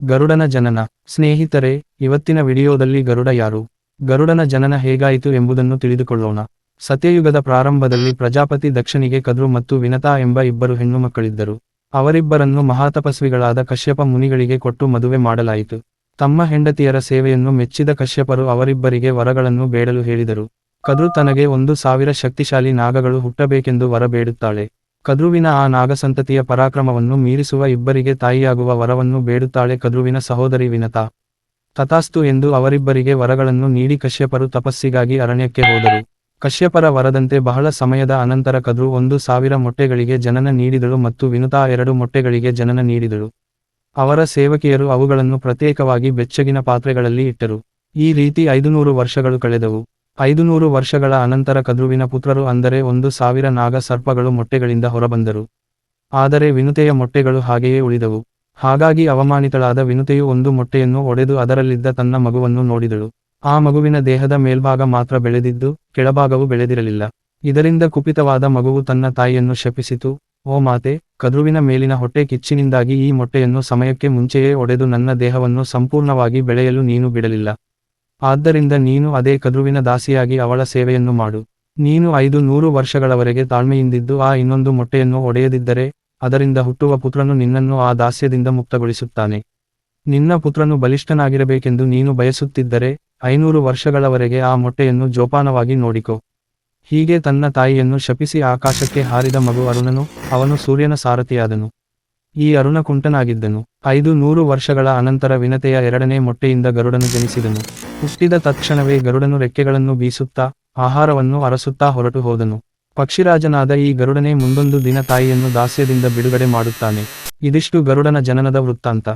ಗರುಡನ ಜನನ. ಸ್ನೇಹಿತರೆ, ಇವತ್ತಿನ ವಿಡಿಯೋದಲ್ಲಿ ಗರುಡ ಯಾರು, ಗರುಡನ ಜನನ ಹೇಗಾಯಿತು ಎಂಬುದನ್ನು ತಿಳಿದುಕೊಳ್ಳೋಣ. ಸತ್ಯಯುಗದ ಪ್ರಾರಂಭದಲ್ಲಿ ಪ್ರಜಾಪತಿ ದಕ್ಷನಿಗೆ ಕದ್ರು ಮತ್ತು ವಿನತಾ ಎಂಬ ಇಬ್ಬರು ಹೆಣ್ಣುಮಕ್ಕಳಿದ್ದರು. ಅವರಿಬ್ಬರನ್ನು ಮಹಾತಪಸ್ವಿಗಳಾದ ಕಶ್ಯಪ ಮುನಿಗಳಿಗೆ ಕೊಟ್ಟು ಮದುವೆ ಮಾಡಲಾಯಿತು. ತಮ್ಮ ಹೆಂಡತಿಯರ ಸೇವೆಯನ್ನು ಮೆಚ್ಚಿದ ಕಶ್ಯಪರು ಅವರಿಬ್ಬರಿಗೆ ವರಗಳನ್ನು ಬೇಡಲು ಹೇಳಿದರು. ಕದ್ರು ತನಗೆ 1000 ಶಕ್ತಿಶಾಲಿ ನಾಗಗಳು ಹುಟ್ಟಬೇಕೆಂದು ವರ ಬೇಡುತ್ತಾಳೆ. ಕದ್ರುವಿನ ಆ ನಾಗಸಂತತಿಯ ಪರಾಕ್ರಮವನ್ನು ಮೀರಿಸುವ ಇಬ್ಬರಿಗೆ ತಾಯಿಯಾಗುವ ವರವನ್ನು ಬೇಡುತ್ತಾಳೆ ಕದ್ರುವಿನ ಸಹೋದರಿ ವಿನತಾ. ತಥಾಸ್ತು ಎಂದು ಅವರಿಬ್ಬರಿಗೆ ವರಗಳನ್ನು ನೀಡಿ ಕಶ್ಯಪರು ತಪಸ್ಸಿಗಾಗಿ ಅರಣ್ಯಕ್ಕೆ ಹೋದರು. ಕಶ್ಯಪರ ವರದಂತೆ ಬಹಳ ಸಮಯದ ಅನಂತರ ಕದ್ರು 1000 ಮೊಟ್ಟೆಗಳಿಗೆ ಜನನ ನೀಡಿದಳು ಮತ್ತು ವಿನುತಾ 2 ಮೊಟ್ಟೆಗಳಿಗೆ ಜನನ ನೀಡಿದಳು. ಅವರ ಸೇವಕಿಯರು ಅವುಗಳನ್ನು ಪ್ರತ್ಯೇಕವಾಗಿ ಬೆಚ್ಚಗಿನ ಪಾತ್ರೆಗಳಲ್ಲಿ ಇಟ್ಟರು. ಈ ರೀತಿ 500 ವರ್ಷಗಳು ಕಳೆದವು. 500 ವರ್ಷಗಳ ಅನಂತರ ಕದ್ರುವಿನ ಪುತ್ರರು ಅಂದರೆ 1000 ನಾಗ ಸರ್ಪಗಳು ಮೊಟ್ಟೆಗಳಿಂದ ಹೊರಬಂದರು. ಆದರೆ ವಿನುತೆಯ ಮೊಟ್ಟೆಗಳು ಹಾಗೆಯೇ ಉಳಿದವು. ಹಾಗಾಗಿ ಅವಮಾನಿತಳಾದ ವಿನುತೆಯು ಒಂದು ಮೊಟ್ಟೆಯನ್ನು ಒಡೆದು ಅದರಲ್ಲಿದ್ದ ತನ್ನ ಮಗುವನ್ನು ನೋಡಿದಳು. ಆ ಮಗುವಿನ ದೇಹದ ಮೇಲ್ಭಾಗ ಮಾತ್ರ ಬೆಳೆದಿದ್ದು, ಕೆಳಭಾಗವು ಬೆಳೆದಿರಲಿಲ್ಲ. ಇದರಿಂದ ಕುಪಿತವಾದ ಮಗುವು ತನ್ನ ತಾಯಿಯನ್ನು ಶಪಿಸಿತು, ಓ ಮಾತೆ, ಕದ್ರುವಿನ ಮೇಲಿನ ಹೊಟ್ಟೆ ಕಿಚ್ಚಿನಿಂದಾಗಿ ಈ ಮೊಟ್ಟೆಯನ್ನು ಸಮಯಕ್ಕೆ ಮುಂಚೆಯೇ ಒಡೆದು ನನ್ನ ದೇಹವನ್ನು ಸಂಪೂರ್ಣವಾಗಿ ಬೆಳೆಯಲು ನೀನು ಬಿಡಲಿಲ್ಲ. ಆದ್ದರಿಂದ ನೀನು ಅದೇ ಕದ್ರುವಿನ ದಾಸಿಯಾಗಿ ಅವಳ ಸೇವೆಯನ್ನು ಮಾಡು. ನೀನು 500 ವರ್ಷಗಳವರೆಗೆ ತಾಳ್ಮೆಯಿಂದಿದ್ದು ಆ ಇನ್ನೊಂದು ಮೊಟ್ಟೆಯನ್ನು ಒಡೆಯದಿದ್ದರೆ, ಅದರಿಂದ ಹುಟ್ಟುವ ಪುತ್ರನು ನಿನ್ನನ್ನು ಆ ದಾಸ್ಯದಿಂದ ಮುಕ್ತಗೊಳಿಸುತ್ತಾನೆ. ನಿನ್ನ ಪುತ್ರನು ಬಲಿಷ್ಠನಾಗಿರಬೇಕೆಂದು ನೀನು ಬಯಸುತ್ತಿದ್ದರೆ, 500 ವರ್ಷಗಳವರೆಗೆ ಆ ಮೊಟ್ಟೆಯನ್ನು ಜೋಪಾನವಾಗಿ ನೋಡಿಕೊ. ಹೀಗೆ ತನ್ನ ತಾಯಿಯನ್ನು ಶಪಿಸಿ ಆಕಾಶಕ್ಕೆ ಹಾರಿದ ಮಗು ಅರುಣನು. ಅವನು ಸೂರ್ಯನ ಸಾರಥಿಯಾದನು. ಈ ಅರುಣ ಕುಂಟನಾಗಿದ್ದನು. 500 ವರ್ಷಗಳ ಅನಂತರ ವಿನತೆಯ 2ನೇ ಮೊಟ್ಟೆಯಿಂದ ಗರುಡನು ಜನಿಸಿದನು. ಹುಟ್ಟಿದ ತತ್ಕ್ಷಣವೇ ಗರುಡನು ರೆಕ್ಕೆಗಳನ್ನು ಬೀಸುತ್ತಾ, ಆಹಾರವನ್ನು ಅರಸುತ್ತಾ ಹೊರಟು ಹೋದನು. ಪಕ್ಷಿರಾಜನಾದ ಈ ಗರುಡನೇ ಮುಂದೊಂದು ದಿನ ತಾಯಿಯನ್ನು ದಾಸ್ಯದಿಂದ ಬಿಡುಗಡೆ ಮಾಡುತ್ತಾನೆ. ಇದಿಷ್ಟು ಗರುಡನ ಜನನದ ವೃತ್ತಾಂತ.